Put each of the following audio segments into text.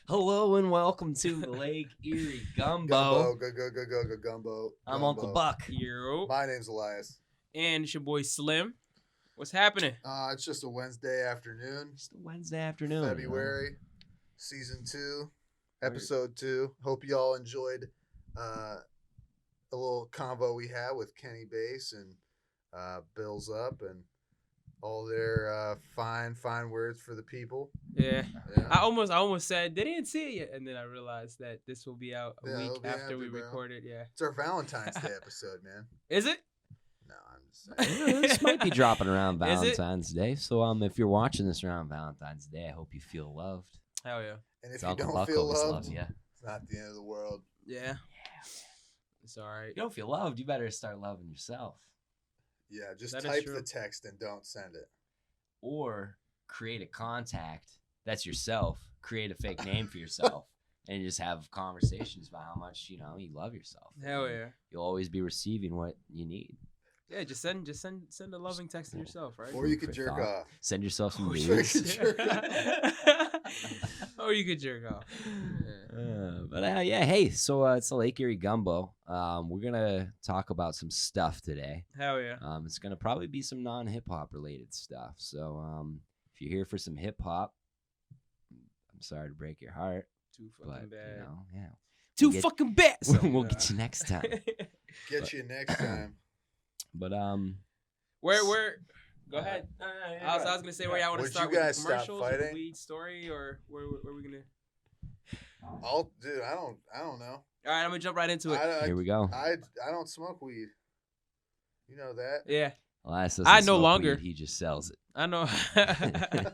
Hello and welcome to Lake Erie Gumbo. Gumbo. I'm Uncle Buck. Yo. My name's Elias. And it's your boy Slim. What's happening? It's just a Wednesday afternoon. Just a Wednesday afternoon. February, season 2, episode 2. Hope y'all enjoyed a little convo we had with Kenny Bass and Bills Up and all their fine words for the people. Yeah. Yeah. I almost said they didn't see it yet, and then I realized that this will be out a week it'll be after we bro. recorded. Yeah. It's our Valentine's Day episode, man. Is it? No, I'm just saying. This might be dropping around Is it? Valentine's Day. So if you're watching this around Valentine's Day, I hope you feel loved. Hell yeah. And if It's you Uncle don't Buck feel always loved, loves you. it's not the end of the world. Yeah. It's all right. If you don't feel loved, you better start loving yourself. Yeah, just That is type true. the text and don't send it. Or create a contact that's yourself. Create a fake name for yourself. And just have conversations about how much, you love yourself. Hell And yeah. You'll always be receiving what you need. Yeah, just send a loving text to yourself, right? Or you For could jerk thought. off. Send yourself some Or you nudes. could jerk Or you could jerk off. Yeah. Yeah, hey, so it's the Lake Erie Gumbo. We're gonna talk about some stuff today. Hell yeah. It's gonna probably be some non-hip hop related stuff. So if you're here for some hip hop, I'm sorry to break your heart, Too but fucking bad. yeah, Too get- fucking bad. we'll get you next time. Get you next time. But Where? Go ahead. I was gonna say where y'all want to Would start you with guys the stop commercials, or the fighting? weed story, or where we gonna? Dude, I don't know. All right, I'm gonna jump right into it. here we go. I don't smoke weed. You know that. Yeah, Elias doesn't I no smoke longer- weed, he just sells it. I know. I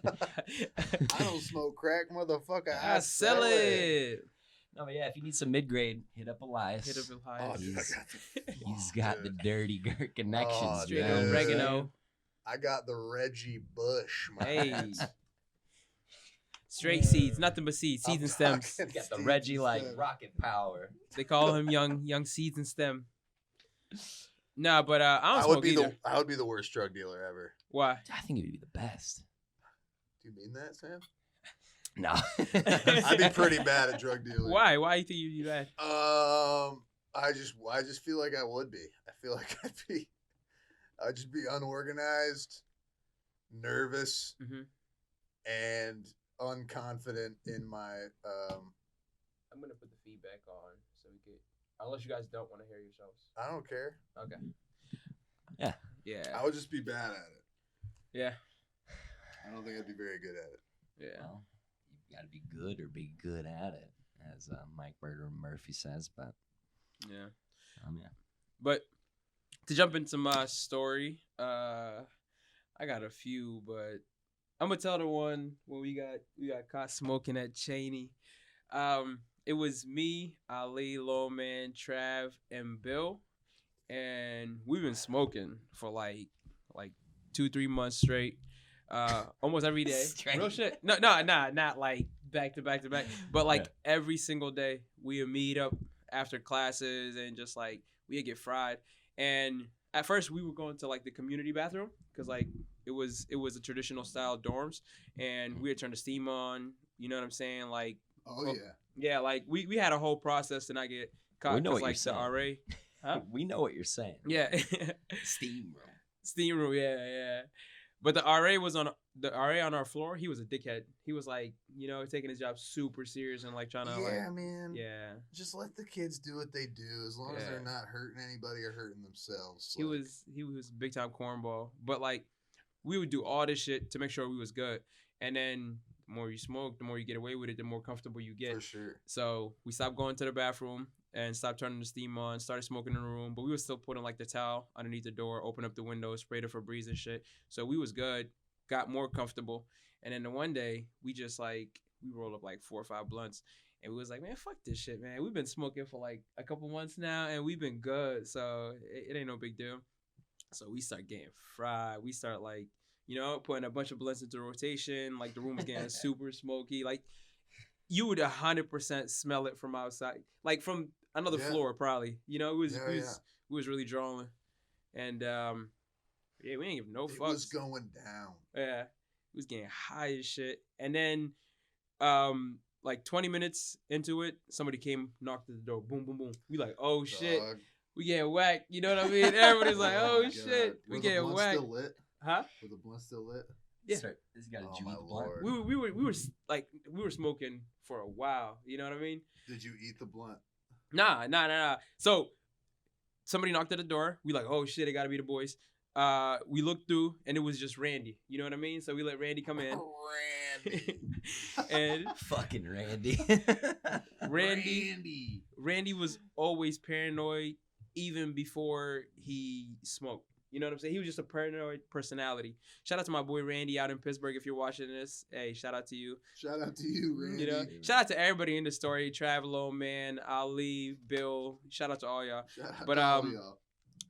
don't smoke crack, motherfucker. I sell it. No, but yeah, if you need some mid-grade, hit up Elias. Hit up Oh, Elias. dude, I He's- got the, He's got the dirty connections. Oh, Straight dude. up oregano. I got the Reggie Bush. Man. Hey. Straight seeds, nothing but seeds, seeds I'm and stems. talking Got the seeds Reggie and like stems. rocket power. They call him young seeds and stem. Nah, but I don't I smoke would be either. I would be the worst drug dealer ever. Why? I think it would be the best. Do you mean that, Sam? No. I'd be pretty bad at drug dealing. Why? Why you think you'd do that? I just feel like I would be. I feel like I'd just be unorganized, nervous, Mhm. and unconfident in my. I'm gonna put the feedback on so we could. Unless you guys don't want to hear yourselves. I don't care. Okay. Yeah. Yeah. I would just be bad at it. Yeah. I don't think I'd be very good at it. Yeah. Well, you got to be good or be good at it, as Mike Murder Murphy says. But Yeah. yeah. But to jump into my story, I got a few, but I'm gonna tell the one when we got caught smoking at Cheney. It was me, Ali, Lowman, Trav, and Bill, and we've been smoking for like 2-3 months straight, almost every day. Straight. Real shit. No, not like back to back, but like Yeah. every single day we would meet up after classes and just like we'd get fried. And at first we were going to like the community bathroom because like it was a traditional style dorms, and we had turned the steam on. You know what I'm saying? Like Oh Well, yeah. yeah, like we had a whole process to not get caught. We know 'cause, what you're like the saying. RA, Huh? We know what you're saying. yeah, Steam room. steam room, yeah. But the RA on our floor. He was a dickhead. He was like, taking his job super serious and like trying to Yeah, like, man. yeah. Just let the kids do what they do, as long as they're Yeah. not hurting anybody or hurting themselves. He was big time cornball. But like, we would do all this shit to make sure we was good. And then the more you smoke, the more you get away with it, the more comfortable you get. for sure. So we stopped going to the bathroom and stopped turning the steam on, started smoking in the room, but we were still putting like the towel underneath the door, open up the window, spray the Febreze and shit. So we was good, got more comfortable. And then the one day we just like, we rolled up like 4 or 5 blunts and we was like, man, fuck this shit, man. We've been smoking for like a couple months now and we've been good. So it ain't no big deal. So we start getting fried. We start like, putting a bunch of blunts into rotation. Like the room was getting super smoky. Like you would 100% smell it from outside, like from another Yeah. floor, probably. You know, Yeah, we was really drawing, and yeah, we ain't give no It fucks. was going down. Yeah, we was getting high as shit, and then like 20 minutes into it, somebody came, knocked at the door, boom, boom, boom. We like, oh shit, Dog. we getting whacked. You know what I mean? Everybody's like, Oh oh my shit, God. we Were the getting blunts whacked. still lit? Huh? Were the blunts still lit? Yeah. This got a Oh Jew my with the blunt. Lord. We were like we were smoking for a while. You know what I mean? Did you eat the blunt? Nah. So somebody knocked at the door. We like, oh shit, it gotta be the boys. We looked through and it was just Randy. You know what I mean? So we let Randy come in. Randy. And Fucking Randy. Randy was always paranoid even before he smoked. You know what I'm saying? He was just a paranoid personality. Shout out to my boy Randy out in Pittsburgh. If you're watching this, hey, shout out to you. Shout out to you, Randy. You know, shout out to everybody in the story. Travel, man, Ali, Bill. Shout out to all y'all. Shout out But, to all y'all.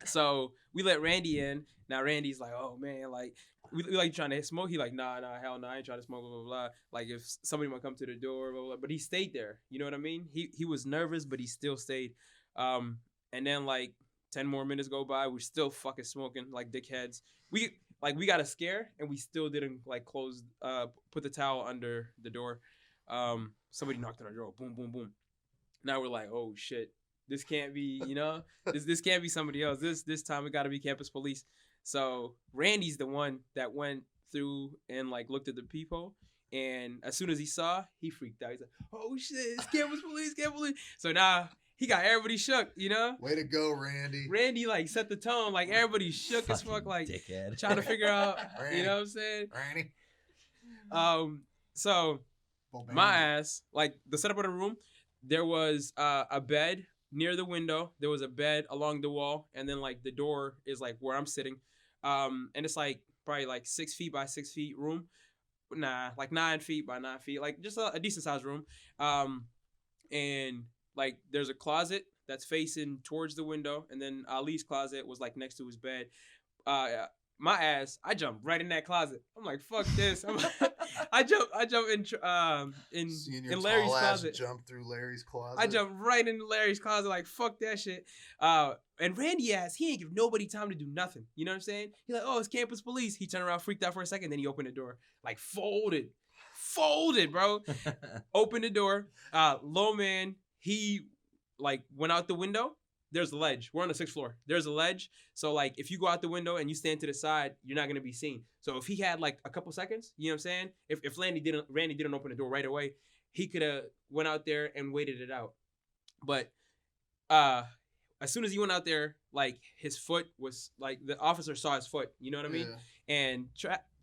So we let Randy in. Now Randy's like, oh man, like we like trying to smoke. He like, nah, hell no, I ain't trying to smoke, blah, blah, blah. Like if somebody might come to the door, blah, blah, blah. But he stayed there. You know what I mean? He was nervous, but he still stayed. And then like 10 more minutes go by, we're still fucking smoking like dickheads. We got a scare and we still didn't like put the towel under the door. Somebody knocked on our door, boom, boom, boom. Now we're like, oh shit, this can't be, you know, this can't be somebody else. This time it got to be campus police. So Randy's the one that went through and like looked at the peephole. And as soon as he saw, he freaked out. He's like, oh shit, it's campus police, campus police. So now he got everybody shook, you know? Way to go, Randy. Randy like set the tone, like everybody shook as fuck, like dickhead. trying to figure out, Randy. you know what I'm saying? Randy. So my ass, like the setup of the room, there was a bed near the window. There was a bed along the wall, and then like the door is like where I'm sitting. And it's like probably like 6 feet by 6 feet room. Nah, like 9 feet by 9 feet, like just a decent sized room. And like there's a closet that's facing towards the window, and then Ali's closet was like next to his bed. My ass, I jumped right in that closet. I'm like, fuck this. I jump in Larry's closet. Jump through Larry's closet. I jumped right into Larry's closet, like fuck that shit. And Randy ass, he ain't give nobody time to do nothing. You know what I'm saying? He like, oh, it's campus police. He turned around, freaked out for a second, then he opened the door, like folded, bro. Opened the door. Low man, he like went out the window. There's a ledge. We're on the 6th floor. There's a ledge. So like if you go out the window and you stand to the side, you're not gonna be seen. So if he had like a couple seconds, you know what I'm saying? If Randy didn't open the door right away, he could have went out there and waited it out. But as soon as he went out there, like his foot was like the officer saw his foot, you know what I mean? Yeah. And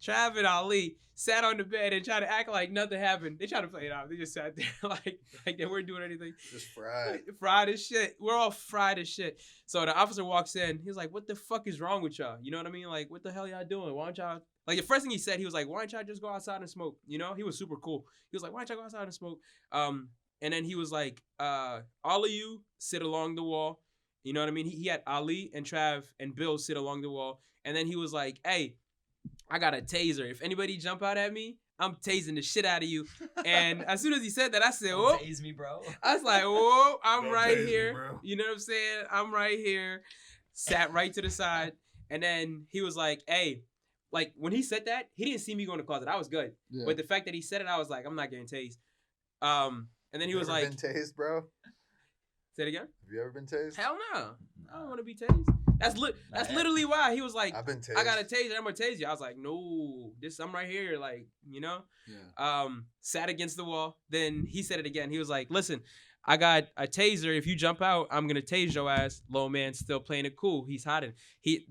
Trav and Ali sat on the bed and tried to act like nothing happened. They tried to play it out. They just sat there like they weren't doing anything. Just fried. Fried as shit. We're all fried as shit. So the officer walks in. He was like, what the fuck is wrong with y'all? You know what I mean? Like, what the hell y'all doing? Why don't y'all... Like, the first thing he said, he was like, why don't y'all just go outside and smoke? You know? He was super cool. He was like, why don't y'all go outside and smoke? And then he was like, all of you sit along the wall. You know what I mean? He had Ali and Trav and Bill sit along the wall. And then he was like, hey, I got a taser. If anybody jump out at me, I'm tasing the shit out of you. And as soon as he said that, I said, "Whoa!" Tase me, bro. I was like, "Whoa, I'm Don't right tase me, here." bro. You know what I'm saying? I'm right here. Sat right to the side, and then he was like, "Hey," like when he said that, he didn't see me go in the closet. I was good, Yeah. but the fact that he said it, I was like, "I'm not getting tased." And then he was Ever like, been tased, bro? "Say it again." Have you ever been tased? Hell no, I don't want to be tased. That's yet. literally why he was like, I've been tased. I got a taser. I'm gonna tase you. I was like, no, I'm right here. Like, you know. Yeah. Sat against the wall. Then he said it again. He was like, listen, I got a taser. If you jump out, I'm gonna tase your ass. Low man still playing it cool. He's hiding. He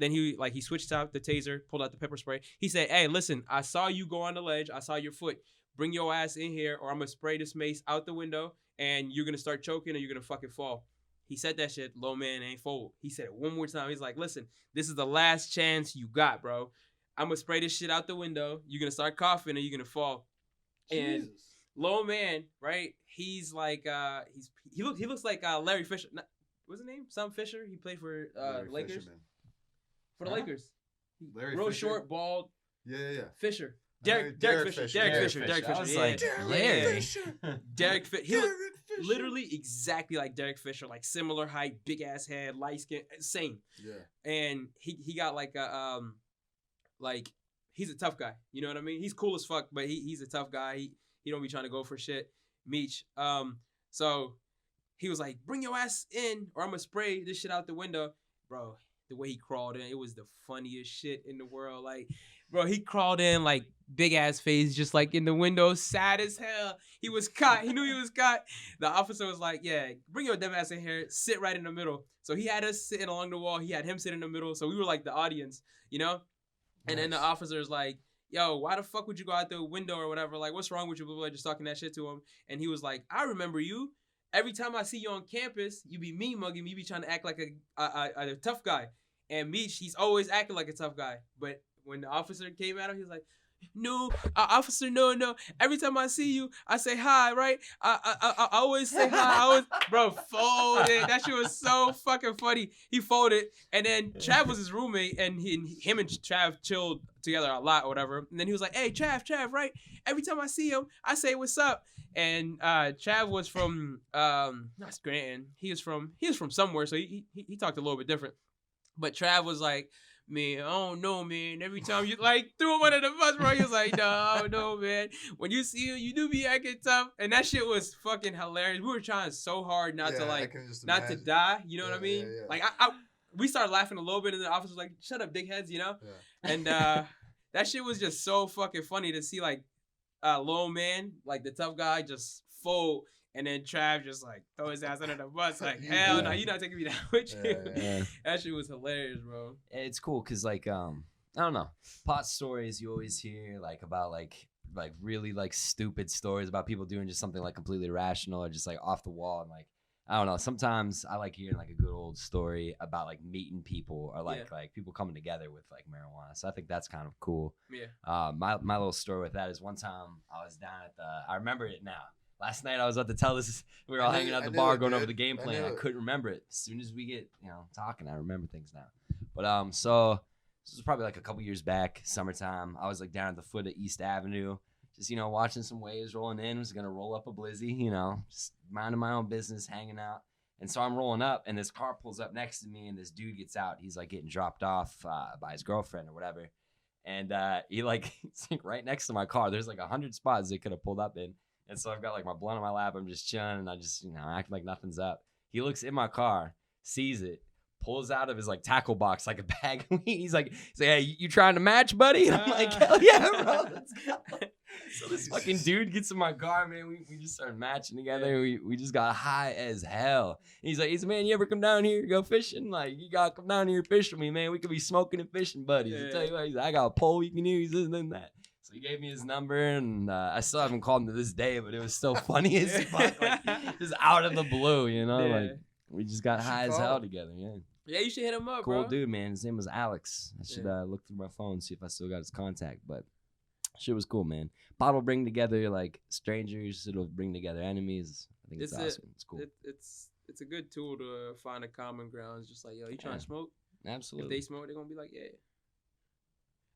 switched out the taser, pulled out the pepper spray. He said, hey, listen, I saw you go on the ledge. I saw your foot. Bring your ass in here, or I'm gonna spray this mace out the window, and you're gonna start choking, or you're gonna fucking fall. He said that shit. Low man ain't fold. He said it one more time. He's like, listen, this is the last chance you got, bro. I'm gonna spray this shit out the window. You're gonna start coughing, and you're gonna fall. And Jesus. Low man, right? He's like he looks like Larry Fisher. What's his name? Sam Fisher. He played for Larry Lakers. Fisherman. For the Huh? Lakers. Larry Real Fisher? short, bald Yeah. Fisher. Derek Fisher. I was yeah. like, Yeah. Larry. Derek Fisher. He looked literally exactly like Derek Fisher, like similar height, big ass head, light skin, same. Yeah. And he got like a like he's a tough guy. You know what I mean? He's cool as fuck, but he's a tough guy. He don't be trying to go for shit. Meech. So he was like, bring your ass in or I'm gonna spray this shit out the window. Bro, the way he crawled in, it was the funniest shit in the world. Like, bro, he crawled in like big ass face, just like in the window, sad as hell. He was caught. He knew he was caught. The officer was like, yeah, bring your dumb ass in here, sit right in the middle. So he had us sitting along the wall. He had him sit in the middle. So we were like the audience, you know? And then the officer's like, yo, why the fuck would you go out the window or whatever? Like, what's wrong with you? People are just talking that shit to him. And he was like, I remember you. Every time I see you on campus, you be mean mugging me. You be trying to act like a tough guy. And Meech, he's always acting like a tough guy. But when the officer came at him, he was like, no, officer, no. Every time I see you, I say hi, right? I always say hi. Bro, folded. That shit was so fucking funny. He folded. And then Trav was his roommate, and him and Trav chilled together a lot or whatever. And then he was like, hey, Trav, right? Every time I see him, I say, what's up? And Trav was from, not Scranton. He was from somewhere, so he talked a little bit different. But Trav was like, man, I don't know, man. Every time you like threw him under the bus, bro, he was like, no, man. When you see him, you do be acting tough. And that shit was fucking hilarious. We were trying so hard not to die. You know what I mean? Yeah. Like we started laughing a little bit, and the officer was like, shut up, dickheads, you know? Yeah. And that shit was just so fucking funny to see like Lone Man, like the tough guy, just fold. And then Trav just like throw his ass under the bus. Like, hell no, you're not taking me down with you. Yeah. That shit was hilarious, bro. It's cool because like I don't know, pot stories you always hear like about like really like stupid stories about people doing just something like completely irrational or just like off the wall. And like I don't know, sometimes I like hearing like a good old story about like meeting people or like people coming together with like marijuana. So I think that's kind of cool. Yeah. My little story with that is one time I was down at I remember it now. Last night I was about to tell this. We were all hanging out at the bar, going over the game plan. I couldn't remember it. As soon as we get talking, I remember things now. But so this was probably like a couple years back, summertime. I was like down at the foot of East Avenue, just watching some waves rolling in. Was gonna roll up a blizzy, just minding my own business, hanging out. And so I'm rolling up, and this car pulls up next to me, and this dude gets out. He's like getting dropped off by his girlfriend or whatever. And he's like right next to my car. There's like 100 spots they could have pulled up in. And so I've got like my blunt on my lap. I'm just chilling and I just, acting like nothing's up. He looks in my car, sees it, pulls out of his like tackle box like a bag of weed. He's like, hey, you trying to match, buddy? And I'm like, hell yeah, bro. Let's go. So this fucking dude gets in my car, man. We just started matching together. We just got high as hell. And he's like, man, you ever come down here to go fishing? Like, you got to come down here and fish with me, man. We could be smoking and fishing buddies. I tell you what, he's like, I got a pole you can use, this and that. So he gave me his number, and I still haven't called him to this day, but it was still funny as fuck. Like, just out of the blue, like we just got high as hell together. Yeah, you should hit him up, cool bro. Dude, man. His name was Alex. I should look through my phone and see if I still got his contact. But shit was cool, man. Pot will bring together like strangers. It'll bring together enemies. I think it's awesome. It's cool. It's a good tool to find a common ground. It's just like, yo, you trying to smoke? Absolutely. If they smoke, they're gonna be like, yeah.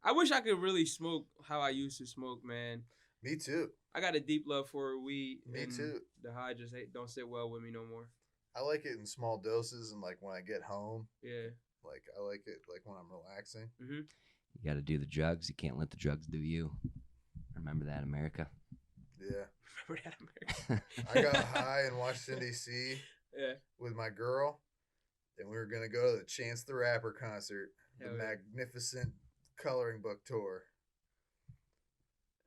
I wish I could really smoke how I used to smoke, man. Me too. I got a deep love for weed. Me too. The high just don't sit well with me no more. I like it in small doses and like when I get home. Yeah. Like I like it like when I'm relaxing. Mm-hmm. You got to do the drugs. You can't let the drugs do you. Remember that, America? Yeah. Remember that, America? I got high in Washington, D.C. with my girl, and we were going to go to the Chance the Rapper concert, the magnificent coloring book tour.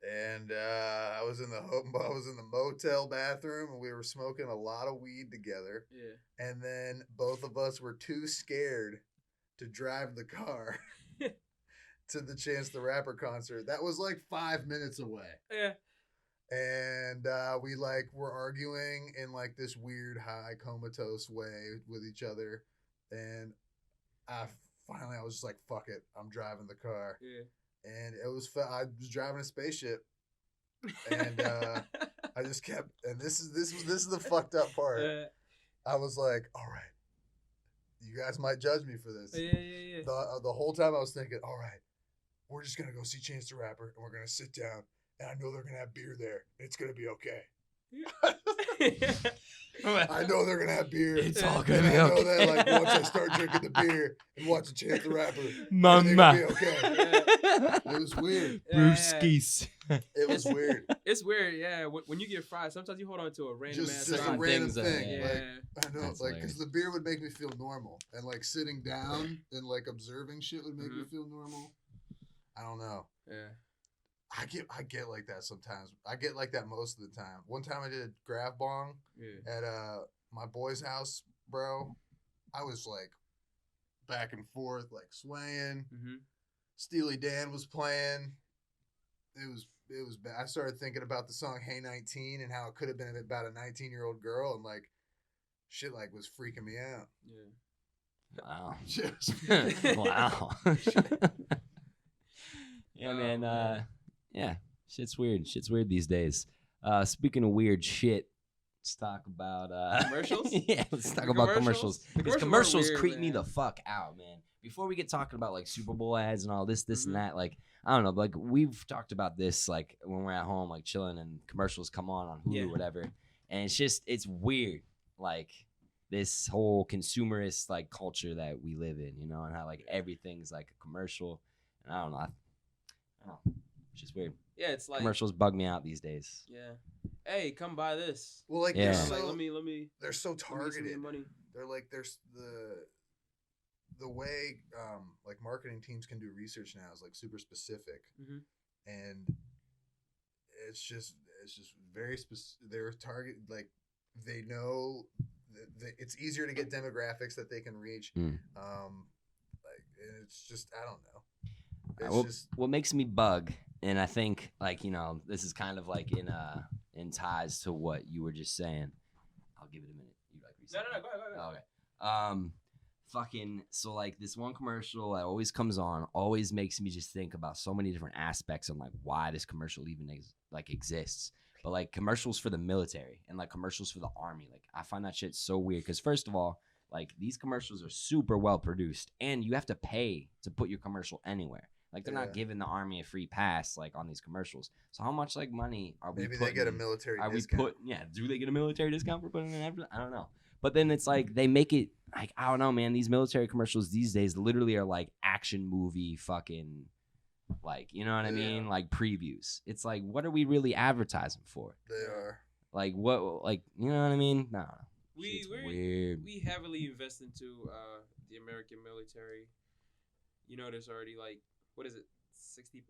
And I was in the motel bathroom, and we were smoking a lot of weed together. Yeah. And then both of us were too scared to drive the car to the Chance the Rapper concert. That was like 5 minutes away. Yeah. And we like were arguing in like this weird high comatose way with each other. And finally I was just like, fuck it, I'm driving the car. Yeah. And I was driving a spaceship, and I just kept. And this is the fucked up part. I was like, all right, you guys might judge me for this. Yeah. The whole time I was thinking, all right, we're just gonna go see Chance the Rapper, and we're gonna sit down, and I know they're gonna have beer there. And it's gonna be okay. I know they're gonna have beer. It's all and gonna be I know okay. that like once I start drinking the beer and watching Chance the Rapper, Mama. everything's gonna be okay. It was weird. Brewskis. It was weird. It's weird, yeah. When you get fried, sometimes you hold on to a random Just ass a certain thought. random things, thing. yeah. Like, I know, That's like, hilarious. because the beer would make me feel normal, and like sitting down and like observing shit would make me feel normal. I don't know. Yeah. I get like that sometimes. I get like that most of the time. One time I did a grab bong Yeah. at my boy's house, bro. I was like back and forth, like swaying. Mm-hmm. Steely Dan was playing. It was bad. I started thinking about the song "Hey 19" and how it could have been about a 19-year-old girl, and like shit like was freaking me out. Yeah. Wow. Just Wow. Yeah, man. Yeah, shit's weird. Shit's weird these days. Speaking of weird shit, let's talk about Commercials? Yeah, let's talk The about commercials? commercials. The Because commercials are commercials weird, creep me man. the fuck out, man. Before we get talking about like Super Bowl ads and all this Mhm. and that, like I don't know, like we've talked about this like when we're at home, like chilling, and commercials come on Hulu Yeah. or whatever, and it's weird, like this whole consumerist like culture that we live in, you know, and how like everything's like a commercial, and I don't know, I don't know, it's just weird. Yeah, it's like Commercials bug me out these days. Yeah. Hey, come buy this. well, like Yeah. they're I'm like, so let me they're so let me get some of targeted. your money. They're like there's the way like marketing teams can do research now is like super specific, Mhm. and it's just very specific. They're target like they know it's easier to get demographics that they can reach. Mm. Like and it's just I don't know. Well, It's just what makes me bug, and I think like you know this is kind of like in ties to what you were just saying. I'll give it a minute. You like reset? No, go ahead. Oh, okay. Fucking so like this one commercial that always comes on always makes me just think about so many different aspects on like why this commercial even exists. But like commercials for the military and like commercials for the army, like I find that shit so weird because first of all, like these commercials are super well produced and you have to pay to put your commercial anywhere. Like they're not Yeah. giving the army a free pass like on these commercials. So how much like money are we? maybe they putting get a in? military Are discount. we put? Yeah, do they get a military discount for putting in advertising? I don't know. But then it's like they make it like I don't know, man. These military commercials these days literally are like action movie fucking like you know what I mean? Yeah. Like previews. It's like what are we really advertising for? They are. Like what? Like you know what I mean? No, We weird. we heavily invest into the American military. You know, there's already like what is it, 60%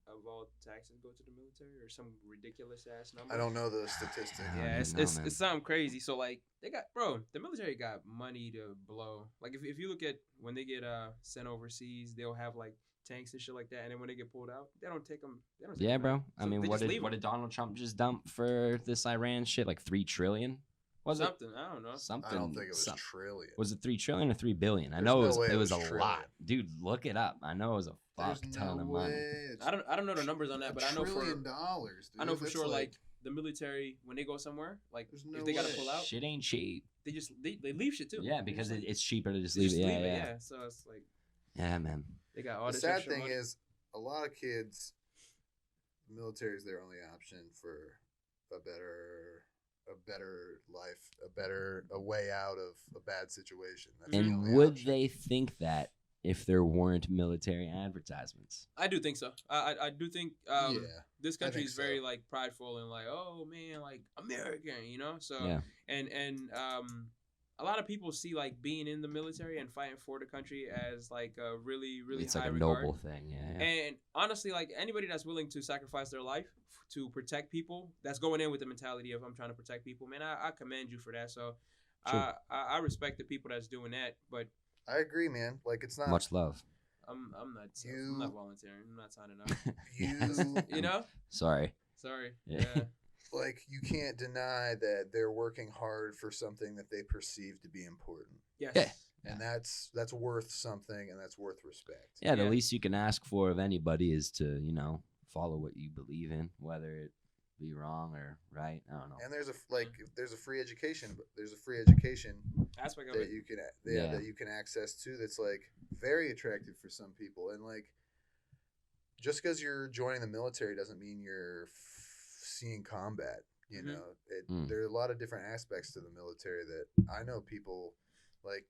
of all taxes go to the military or some ridiculous ass number. I don't know the statistic. I don't Yeah, even know, man. it's something crazy. So like they got the military got money to blow. Like if you look at when they get sent overseas, they'll have like tanks and shit like that, and then when they get pulled out, they don't take them. They don't take Yeah, them bro. out. I So mean, they what just did leave what 'em. did Donald Trump just dump for this Iran shit? Like 3 trillion? Was Something I don't know. it something? I don't think it was some- trillion. Was it 3 trillion or 3 billion? I There's know no it was. way It was a trillion. lot, dude. Look it up. I know it was a fuck There's ton no of money. way. It's I don't know the numbers on that, but I know $1 for trillion dollars. I know for That's sure like the military when they go somewhere like There's no if they gotta way. pull out, Shit ain't cheap. they just they leave shit too. Yeah, They because just, like, it's cheaper to just they leave just it. leave Yeah. So it's like Yeah, man. they got all the this sad extra thing money. is, a lot of kids, the military is their only option for a better life, a way out of a bad situation. That's the And only would option. they think that if there weren't military advertisements? I do think so. I do think yeah, this I country think is very so. like prideful and like, oh man, like American, you know. So Yeah. and a lot of people see like being in the military and fighting for the country as like a really It's high like a regard. noble thing. Yeah. And honestly, like anybody that's willing to sacrifice their life to protect people, that's going in with the mentality of I'm trying to protect people, man. I commend you for that. So True. I respect the people that's doing that, but I agree, man. Like it's not Much love. I'm You- not volunteering. I'm not signing up. you. You know? Sorry. Sorry. Yeah. Yeah. Like you can't deny that they're working hard for something that they perceive to be important, Yes. Yeah. and that's worth something, and that's worth respect. Yeah, the Yeah. least you can ask for of anybody is to, you know, follow what you believe in, whether it be wrong or right. I don't know. And there's a free education, but there's a free education Aspect of that it. you can, Yeah. that you can access to. That's like very attractive for some people, and like just because you're joining the military doesn't mean you're seeing combat. You Mhm. know, there are a lot of different aspects to the military that I know people like.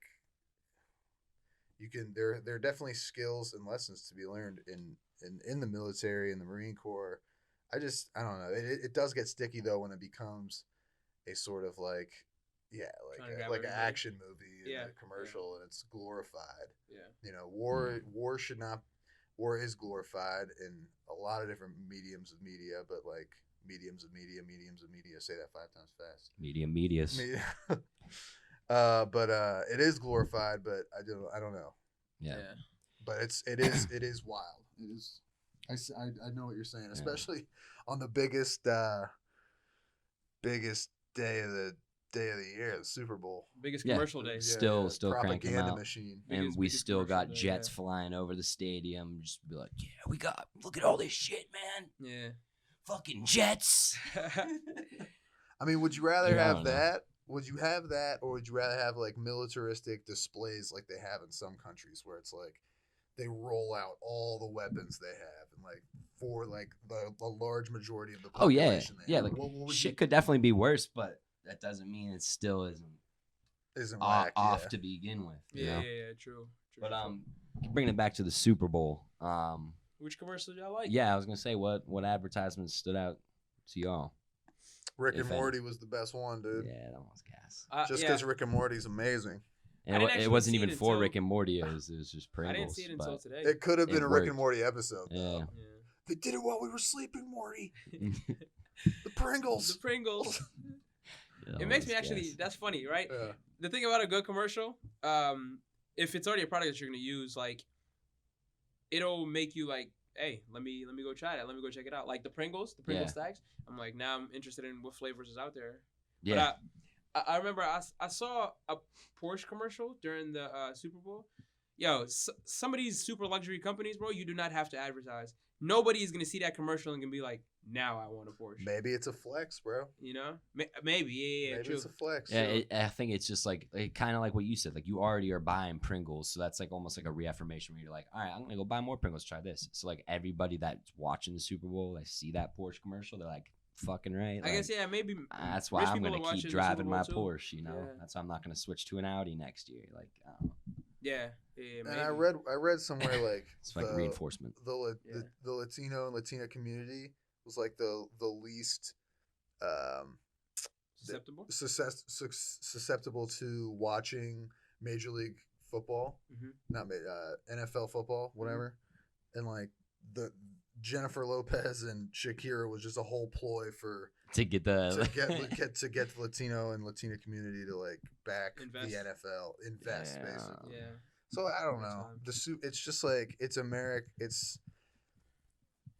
There are definitely skills and lessons to be learned in the military and the Marine Corps. I don't know. It does get sticky though when it becomes a sort of like Trying to grab like an everybody. action movie and Yeah, a commercial and it's glorified. Yeah. You know, war should not war is glorified in a lot of different mediums of media, but like mediums of media. Say that 5 times fast. Medias. Media. But it is glorified, but I don't know. Yeah. But it is wild. It is. I know what you're saying, especially on the biggest day of the year, the Super Bowl. Biggest commercial day. Still cranking them propaganda out. machine. And we biggest still got commercial day, jets flying over the stadium. Just be like, yeah, look at all this shit, man. Yeah. Fucking jets. I mean, would you rather Yeah, I have don't know. that? Would you have that, or would you rather have like militaristic displays like they have in some countries, where it's like they roll out all the weapons they have, and like for like the large majority of the Oh yeah, population. they yeah. have. Like What would shit you, could definitely be worse, but that doesn't mean it still isn't off, whack, off yeah. to begin with. you Yeah, know? yeah, true. But bringing it back to the Super Bowl. Which commercial y'all like? Yeah, I was gonna say what advertisements stood out to y'all. Rick if and any. Morty was the best one, dude. Yeah, that was gas. Just yeah. because Rick and Morty's amazing. And I didn't it actually wasn't see even it for until- Rick and Morty. It was just Pringles. I didn't see it until but today. It could have been It a Rick and worked. Morty episode. Yeah. Though. Yeah. They did it while we were sleeping, Morty. The Pringles. The Pringles. Yeah, It makes that me was actually. gas. That's funny, right? Yeah. The thing about a good commercial, if it's already a product that you're gonna use, like, it'll make you like, hey, let me go try that. Let me go check it out. Like the Pringles stacks. I'm like, now I'm interested in what flavors is out there. Yeah. But I remember I saw a Porsche commercial during the Super Bowl. Yo, some of these super luxury companies, bro, you do not have to advertise. Nobody is gonna see that commercial and can be like, now I want a Porsche. Maybe it's a flex, bro. You know, maybe, yeah, Maybe true. it's a flex. Yeah, I think it's just like kind of like what you said. Like you already are buying Pringles, so that's like almost like a reaffirmation where you're like, all right, I'm gonna go buy more Pringles. Try this. So like everybody that's watching the Super Bowl, they see that Porsche commercial, they're like, fucking right. I guess maybe. That's why rich I'm people gonna are keep watching the driving Super my Bowl, too. Porsche. You know, Yeah. that's why I'm not gonna switch to an Audi next year. Like, I don't know. Yeah, And maybe. I read somewhere like It's like reinforcement. the Latino and Latina community was like the least susceptible to watching Major League Football, Mhm. not NFL football, whatever, and like the Jennifer Lopez and Shakira was just a whole ploy for To get the to get the Latino and Latina community to like back Invest. the NFL, invest Yeah. basically. Yeah. So I don't Good know. times. It's just like it's America. It's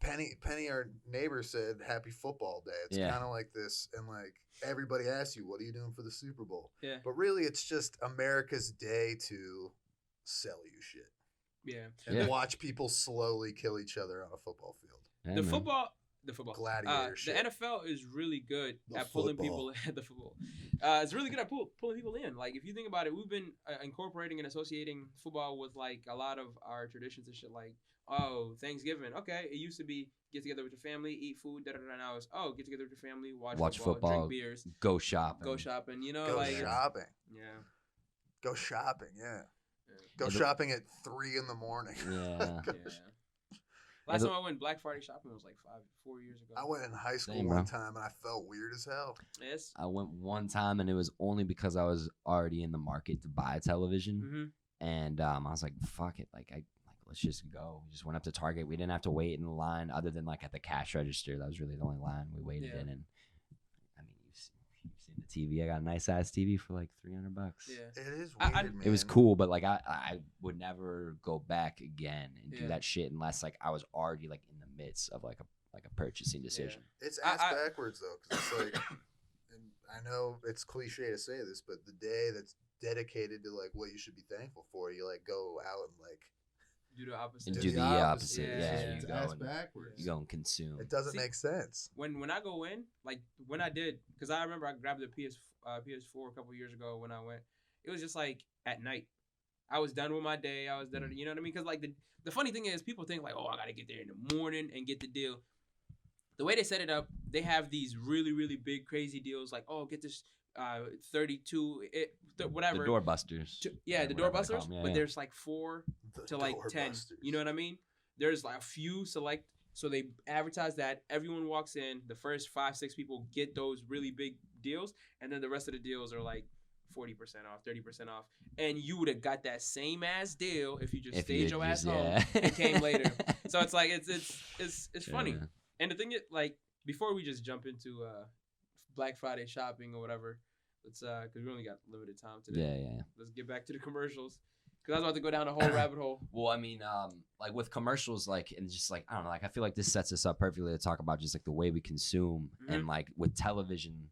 Penny, our neighbor said, "Happy Football Day." It's Yeah. kind of like this, and like everybody asks you, "What are you doing for the Super Bowl?" Yeah. But really, it's just America's day to sell you shit Yeah. and Yeah. watch people slowly kill each other on a football field. Yeah, The man. football. Gladiator The shit. NFL is really good The at pulling football. people. The football. It's really good at pulling people in. Like if you think about it, we've been incorporating and associating football with like a lot of our traditions and shit. Like Thanksgiving. Okay, it used to be get together with your family, eat food. Now it's get together with your family, watch football, drink beers, Go shopping. go shopping. You know, Go like shopping. yeah. Go shopping. Yeah. Go Yeah, shopping at 3 a.m. Yeah. Yeah. Last time I went Black Friday shopping was like 4 years ago. I went in high school Same, one bro. time and I felt weird as hell. Yes. I went one time and it was only because I was already in the market to buy a television. Mm-hmm. And I was like, fuck it. Let's just go. We just went up to Target. We didn't have to wait in the line other than like at the cash register. That was really the only line we waited Yeah. in. And I mean, you've seen the TV. I got a nice ass TV for like $300. Yeah. It is I- weird, man. It was cool, but like I would never go back again and do Yeah. that shit unless like I was already like in the midst of like a purchasing decision. It's I- ass backwards though, because it's like, and I know it's cliche to say this, but the day that's dedicated to like what you should be thankful for, you like go out and like Do the opposite. And do do the the opposite. opposite. Yeah, Yeah, yeah. It's you go ass and backwards. you go and consume. It doesn't See, make sense. When I go in, like when I did, because I remember I grabbed the PS4 a couple years ago when I went. It was just like at night. I was done with my day. I was done. You know what I mean? Because like the funny thing is, people think like, oh, I gotta get there in the morning and get the deal. The way they set it up, they have these really, really big, crazy deals. Like, oh, get this 32, whatever. The doorbusters. The doorbusters. But there's like 4 to like 10. Busters. You know what I mean? There's like a few select. So they advertise that everyone walks in. The first 5-6 people get those really big deals, and then the rest of the deals are like 40% off, 30% off, and you would have got that same ass deal if you just stayed your ass home and came later. So it's like it's funny. And the thing is, like, before we just jump into Black Friday shopping or whatever, let's because we only got limited time today. Yeah. Let's get back to the commercials. Because I was about to go down a whole rabbit hole. Well, I mean, like with commercials, like, and just like, I don't know, like, I feel like this sets us up perfectly to talk about just like the way we consume. And like with television,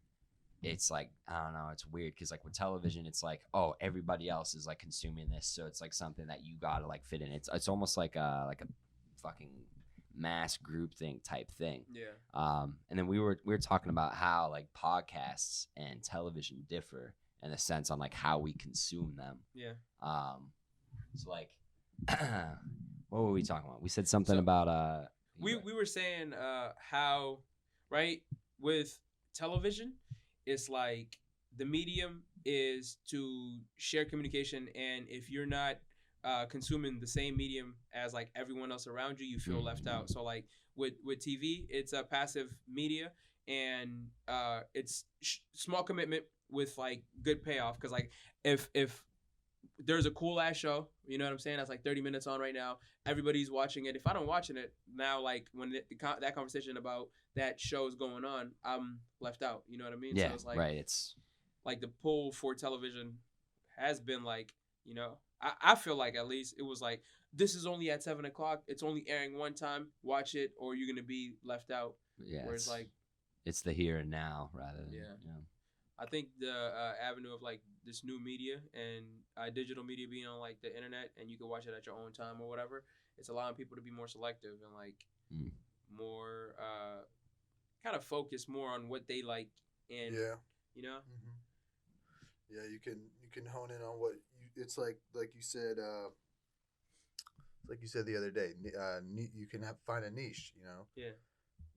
it's like, I don't know, it's weird because like with television, it's like, oh, everybody else is like consuming this, so it's like something that you gotta like fit in. It's almost like a fucking mass group thing type thing. Yeah. And then we were talking about how like podcasts and television differ in a sense on like how we consume them. Yeah. So like, what were we talking about? We said something about we were saying how, right, with television, it's like the medium is to share communication, and if you're not consuming the same medium as like everyone else around you, you feel left out. So like with TV, it's a passive media, and it's small commitment with like good payoff. Because like if there's a cool ass show, you know what I'm saying, that's like 30 minutes on right now, everybody's watching it. If I don't watching it now, like when that conversation about that show is going on, I'm left out, you know what I mean? Yeah, so it's like, right. It's like the pull for television has been like, you know, I feel like at least it was like, this is only at 7 o'clock, it's only airing one time, watch it or you're gonna be left out. Yeah, whereas like it's the here and now rather than I think the avenue of like this new media and digital media being on like the internet, and you can watch it at your own time or whatever, it's allowing people to be more selective and like more kind of focus more on what they like, and you know. Yeah, you can hone in on what it's like you said. Like you said the other day, you can find a niche. You know. Yeah.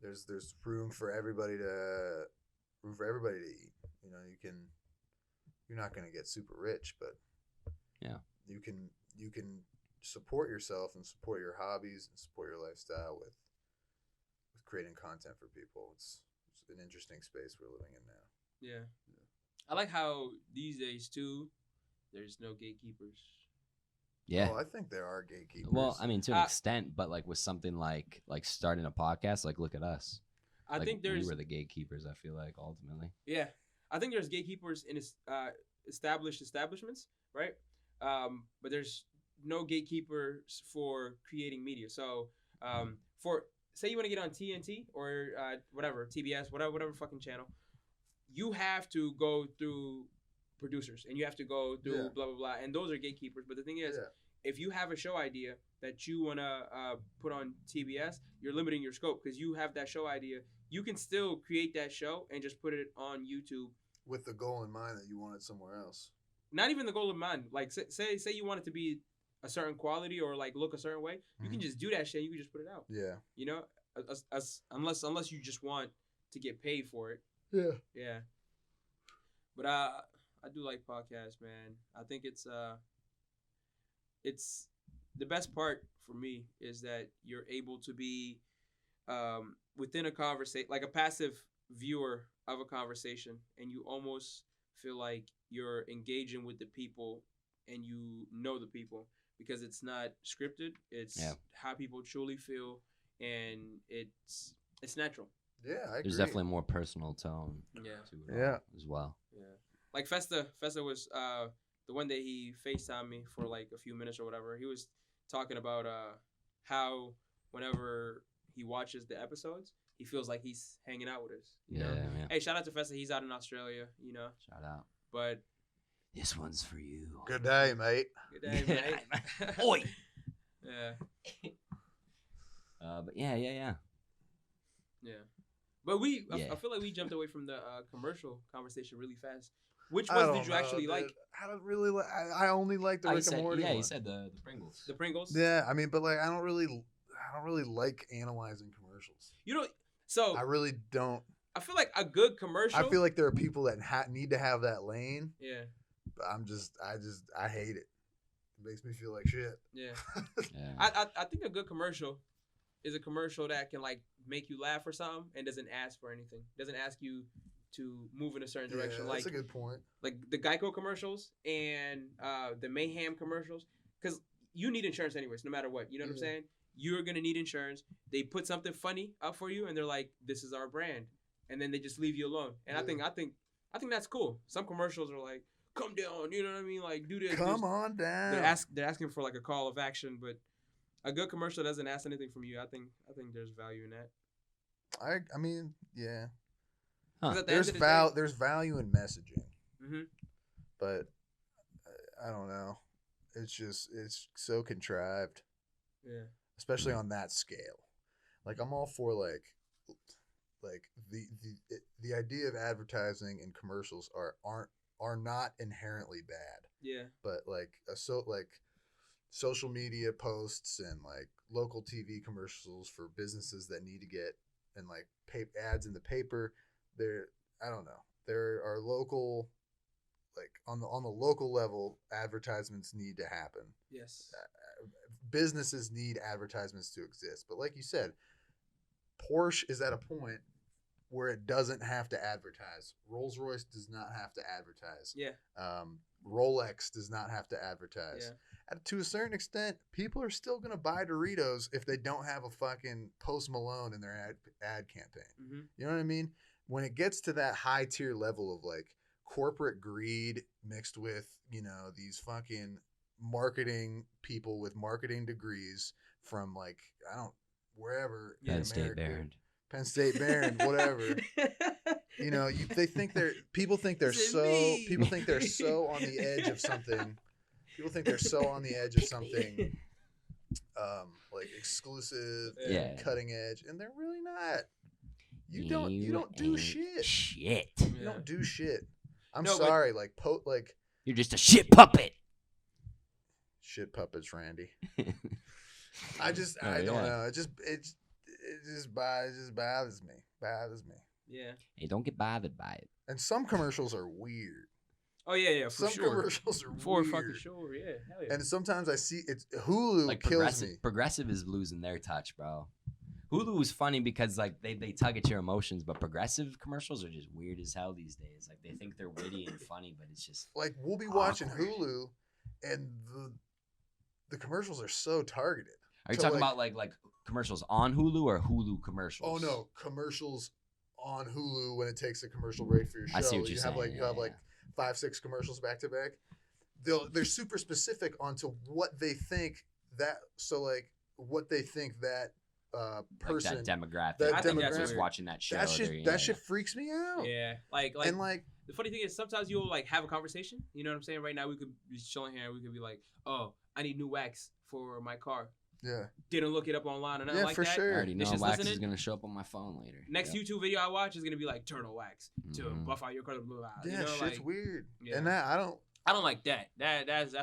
There's room for everybody to eat. You know, you're not going to get super rich, but you can support yourself and support your hobbies and support your lifestyle with creating content for people. It's an interesting space we're living in now. Yeah. I like how these days too, there's no gatekeepers. Yeah. Well, I think there are gatekeepers. Well, I mean, to an extent, but like with something like starting a podcast, like look at us. I think we were the gatekeepers. I feel like ultimately. Yeah, I think there's gatekeepers in established establishments, right? But there's no gatekeepers for creating media. So, for say you want to get on TNT or whatever, TBS, whatever fucking channel, you have to go through producers and you have to go through blah blah blah, and those are gatekeepers. But the thing is, if you have a show idea that you wanna put on TBS, you're limiting your scope because you have that show idea. You can still create that show and just put it on YouTube with the goal in mind that you want it somewhere else. Not even the goal in mind. Like say you want it to be a certain quality or like look a certain way, you can just do that shit. You can just put it out. Yeah. You know, unless you just want to get paid for it. Yeah. Yeah. But I do like podcasts, man. I think it's the best part for me is that you're able to be within a conversation, like a passive viewer of a conversation, and you almost feel like you're engaging with the people and you know the people because it's not scripted. It's how people truly feel, and it's natural. Yeah, I agree. There's definitely a more personal tone to it as well. Yeah. Like Festa was the one day he FaceTimed me for like a few minutes or whatever. He was talking about how whenever he watches the episodes, he feels like he's hanging out with us. You know? Hey, shout out to Festa. He's out in Australia, you know. Shout out. But this one's for you. Good day, mate. Good day, mate. Oi. Yeah. But yeah. But I feel like we jumped away from the commercial conversation really fast. Which ones did you actually like? I don't really like. I only like the Rick and Morty. Yeah, one. you said the Pringles. The Pringles. Yeah, I mean, but like, I don't really like analyzing commercials. You know, so I really don't. I feel like a good commercial. I feel like there are people that need to have that lane. Yeah. But I hate it. It makes me feel like shit. Yeah. Yeah. I think a good commercial is a commercial that can like make you laugh or something and doesn't ask for anything. Doesn't ask you to move in a certain direction. That's Like a good point. Like the Geico commercials and the Mayhem commercials, because you need insurance anyways, no matter what. You know what I'm saying? You're gonna need insurance. They put something funny up for you, and they're like, "This is our brand," and then they just leave you alone. And I think that's cool. Some commercials are like, "Come down," you know what I mean? Like, do this. Come on down. They're asking for like a call of action, but a good commercial doesn't ask anything from you. I think there's value in that. I mean, yeah. Huh. There's value in messaging. Mm-hmm. But I don't know. It's so contrived. Yeah. Especially on that scale. Like I'm all for like the idea of advertising and commercials are not inherently bad. Yeah. But like social media posts and like local TV commercials for businesses that need to get and like ads in the paper. I don't know. There are local, like on the local level, advertisements need to happen. Yes. Businesses need advertisements to exist, but like you said, Porsche is at a point where it doesn't have to advertise. Rolls-Royce does not have to advertise. Yeah. Rolex does not have to advertise. Yeah. To a certain extent, people are still going to buy Doritos if they don't have a fucking Post Malone in their ad campaign. Mm-hmm. You know what I mean? When it gets to that high tier level of like corporate greed mixed with, these fucking marketing people with marketing degrees from like, wherever. Penn State Barron. Penn State Barron, whatever. People think they're so on the edge of something. People think they're so on the edge of something like exclusive and cutting edge, and they're really not. You don't do shit. You don't do shit. I'm sorry, you're just a shit puppet. Shit puppets, Randy. I don't know. It just bothers me. Yeah. Hey, don't get bothered by it. And some commercials are weird. Oh yeah, for some sure. Commercials are for weird. Fucking sure, yeah. Hell yeah. And sometimes I see it's Hulu like kills me. Progressive is losing their touch, bro. Hulu is funny because like they tug at your emotions, but Progressive commercials are just weird as hell these days. Like they think they're witty and funny, but it's just like we'll be watching Hulu, and the commercials are so targeted. Are you talking about like commercials on Hulu or Hulu commercials? Oh no, commercials on Hulu when it takes a commercial break for your show. I see what you're saying. You have 5-6 commercials back to back. They're super specific onto what they think that. So like what they think that person, like that demographic. I think that's was watching that show. That shit freaks me out. Yeah, like the funny thing is sometimes you'll like have a conversation. You know what I'm saying? Right now we could be chilling here. We could be like, oh, I need new wax for my car. Yeah. Didn't look it up online or nothing like for that. sure. I already know wax is gonna show up on my phone later. Next YouTube video I watch is gonna be like turtle wax to buff out your car. Blah, blah, blah. Yeah, shit's weird. Yeah. And that I don't like that. That's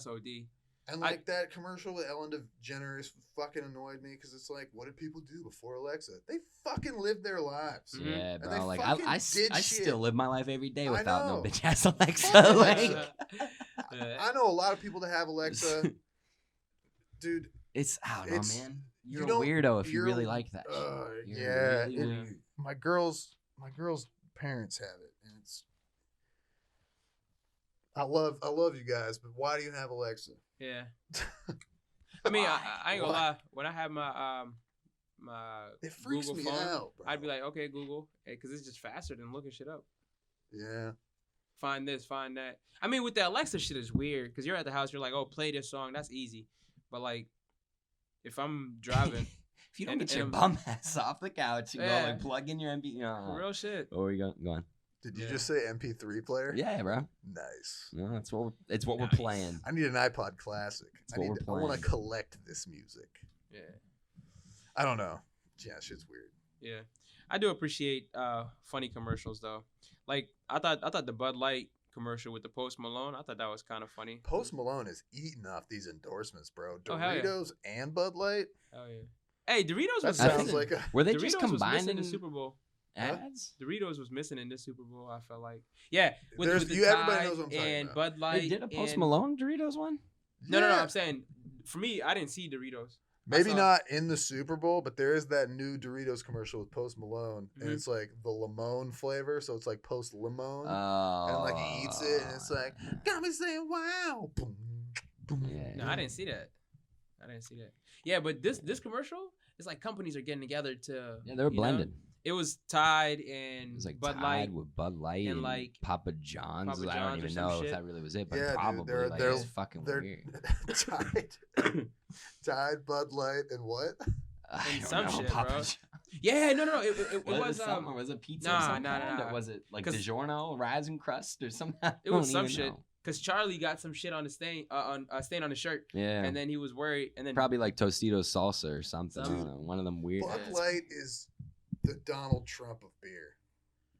OD. And that commercial with Ellen DeGeneres fucking annoyed me because it's like, what did people do before Alexa? They fucking lived their lives. Yeah, bro. And like I still live my life every day without no bitch ass Alexa. I know a lot of people that have Alexa. Dude, I don't know, man. You're a weirdo if you really like that. My girl's parents have it, and it's. I love you guys, but why do you have Alexa? Yeah. I mean, I ain't gonna lie. When I have my it freaks Google me phone, out, bro. I'd be like, okay, Google, because it's just faster than looking shit up. Yeah. Find this, find that. I mean, with the Alexa shit is weird because you're at the house, you're like, oh, play this song. That's easy. But like, if I'm driving, if you don't get your bum ass off the couch and go and plug in your MP, real shit. Where you going? Did you just say MP3 player? Yeah, bro. Nice. No, that's what we're playing. I need an iPod Classic. I want to collect this music. Yeah. I don't know. Yeah, shit's weird. Yeah, I do appreciate funny commercials though. Like I thought the Bud Light commercial with the Post Malone. I thought that was kind of funny. Post Malone is eating off these endorsements, bro. Oh, hell yeah. Doritos and Bud Light. Oh yeah. Hey, Doritos That was sounds missing. like a. Were they Doritos just was combined missing in the Super Bowl. ads? Doritos was missing in this Super Bowl. I felt like, yeah, with the everybody Tide knows what I'm talking and about. Bud Light. They did a Post and- Malone Doritos one? No. Yeah. I'm saying, for me, I didn't see Doritos. Maybe saw- not in the Super Bowl, but there is that new Doritos commercial with Post Malone, and Mhm. it's like the lemon flavor, so it's like Post Lemon, Oh. and like he eats it, and it's like got me saying wow. Boom, boom. Yeah. No, I didn't see that. Yeah, but this commercial, it's like companies are getting together to. Yeah, they were you know, blended. It was Tide and It was like Bud Tide Light. with Bud Light and, and like, Papa John's. Papa I John's or don't even some know shit. if that really was it, but Yeah, dude, probably they're- like they're- it's fucking they're- weird. Tide, Bud Light, and what? I and don't some know, shit, Papa bro. John's. Yeah, no. It Was was it something? Was it pizza? nah, of some nah, kind? nah. Or was it like 'Cause- DiGiorno, Rise and Crust, or something? I It was don't some even shit. know. Because Charlie got some shit on the stain on a stain on his shirt, Yeah, and then he was worried, and then probably like Tostitos salsa or something. I Dude, don't know. One of them weird. Bud Yeah. Light is the Donald Trump of beer.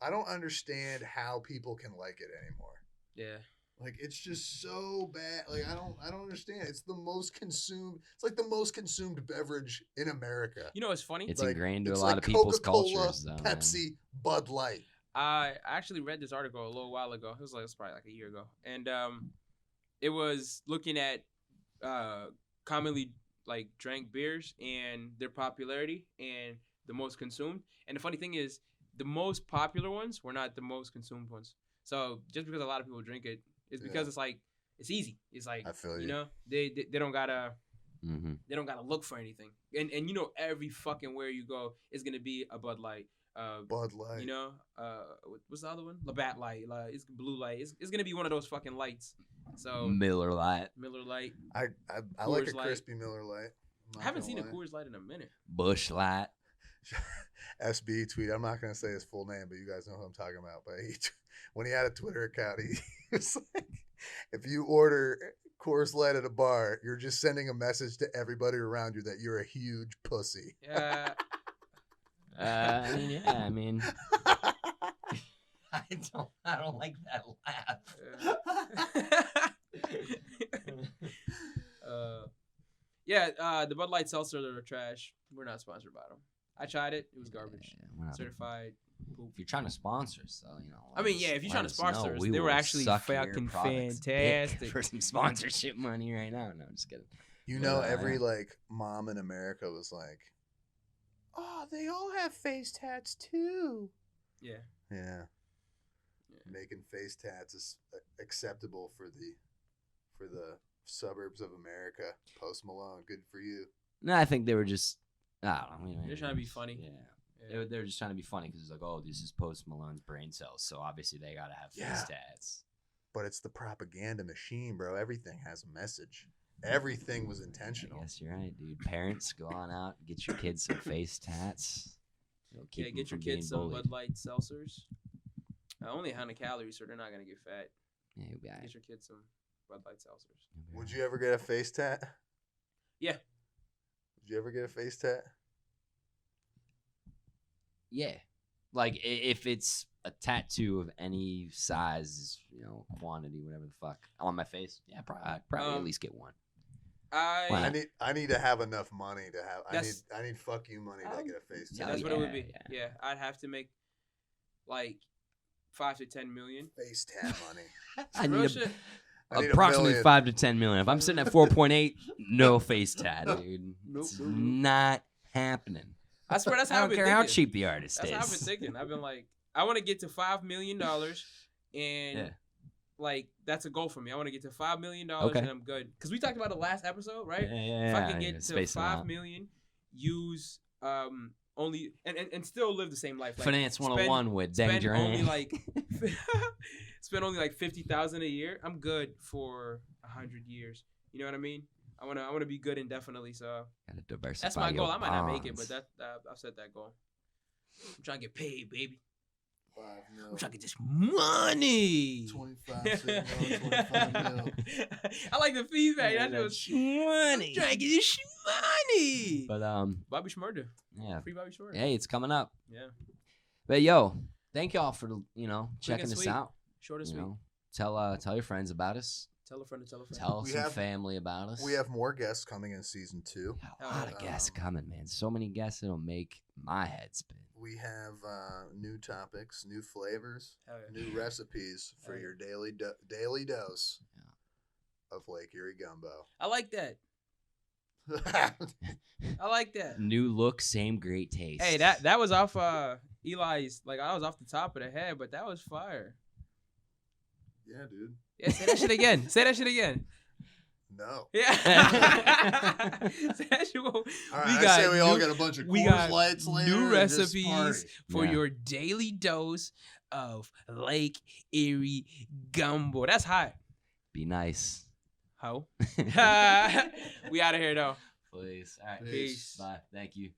I don't understand how people can like it anymore. yeah. Like it's just so bad. Like I don't understand. It's the most consumed. It's like the most consumed beverage in America. You know what's funny? It's like- ingrained to a it's lot like of people's Coca-Cola, cultures, though. man. Pepsi, Bud Light. I actually read this article a little while ago. It was probably like a year ago, and it was looking at commonly like drank beers and their popularity and the most consumed. And the funny thing is, the most popular ones were not the most consumed ones. So just because a lot of people drink it, it's because Yeah. it's like it's easy. It's like I feel you you. know they don't gotta. Mm-hmm. They don't gotta look for anything, and you know every fucking where you go is gonna be a Bud Light, Bud Light. you know, what's the other one? Labatt Light, it's Blue Light. It's gonna be one of those fucking lights. So Miller Lite, Miller Light. I like a Coors Light. crispy Miller Light. I'm not I haven't gonna seen a lie. Coors Light in a minute. Bush Light. SB tweet. I'm not gonna say his full name, but you guys know who I'm talking about. But when he had a Twitter account, he was like, "If you order Coors Light at a bar, you're just sending a message to everybody around you that you're a huge pussy." Yeah, I mean, I don't like that laugh. yeah. The Bud Light seltzer are trash. We're not sponsored by them. I tried it. It was garbage. Yeah, we're not- Certified. If you're trying to sponsor us, though, you know. I mean, yeah, if you're trying to sponsor us, they were will actually suck your fucking products dick fantastic. for some sponsorship money right now. No, I'm just kidding. You know, Yeah. every like mom in America was like, "Oh, they all have face tats too." Yeah. Yeah, Yeah. making face tats is acceptable for the suburbs of America. Post Malone, good for you. No, I think they were just. I don't know. They're trying to be funny. Yeah. Yeah. They were just trying to be funny because it's like, oh, this is Post Malone's brain cells, so obviously they gotta have face Yeah. tats. But it's the propaganda machine, bro. Everything has a message. Everything was I intentional. guess you're right, dude. Parents, go on out, get your kids some face tats. It'll keep Yeah, them get your from being kids some bullied. Bud Light seltzers. Only 100 calories, so they're not gonna get fat. Yeah, you'll be all Get right. your kids some Bud Light seltzers. You'll be all Would right. you ever get a face tat? Yeah. Would you ever get a face tat? Yeah, like if it's a tattoo of any size, you know, quantity, whatever the fuck, on my face, yeah, I'd probably at least get one. Why I not? need to have enough money to have. That's- I need fuck you money to get a face Yeah, tat. That's what it would be. yeah. Yeah, I'd have to make like 5 to 10 million. Face tat money. I Real need shit. I need a approximately million. 5 to 10 million. If I'm sitting at 4.8, no face tat, dude. Nope, It's nope, nope. not happening. I swear that's I how I've don't been care thinking. how cheap the artist That's is. how I've been thinking. I've been like, I want to get to $5 million, and Yeah. like that's a goal for me. I want to get to $5 million, Okay. and I'm good. Because we talked about it last episode, right? Yeah, If I can yeah, get to space them 5 out. million, use only and still live the same life. Like, Finance 101 with Deng spend only Duran. like spend only like 50,000 a year. I'm good for 100 years. You know what I mean? I wanna be good indefinitely. So Gotta diversify that's my your goal. I might not make it, but bonds. I've set that goal. I'm trying to get paid, baby. 5 mil. I'm trying to get this money. 25 25 mil. I like the feedback. Yeah, That was money. trying to get this money. But Bobby Schmurda. yeah. Free Bobby Schmurda. Hey, it's coming up. Yeah. But yo, thank y'all for checking and us sweet. out. Short and You sweet. know, tell your friends about us. Tell a friend to tell a friend. Tell We some have- family about us. We have more guests coming in season 2. A lot of guests Um, coming, man. So many guests it'll make my head spin. We have new topics, new flavors, Hell yeah. new recipes for Hey. your daily dose Yeah. of Lake Erie gumbo. I like that. I like that. New look, same great taste. Hey, that was off Eli's. Like I was off the top of the head, but that was fire. Yeah, dude. Yeah, say that shit again. Say that shit again. No. Yeah. Say that shit. All right, I say we all get a bunch of we Coors got Lights later. new and just recipes party. for Yeah. your daily dose of Lake Erie gumbo. That's hot. Be nice. Ho. We out of here though. Please. All right. Peace. Bye. Thank you.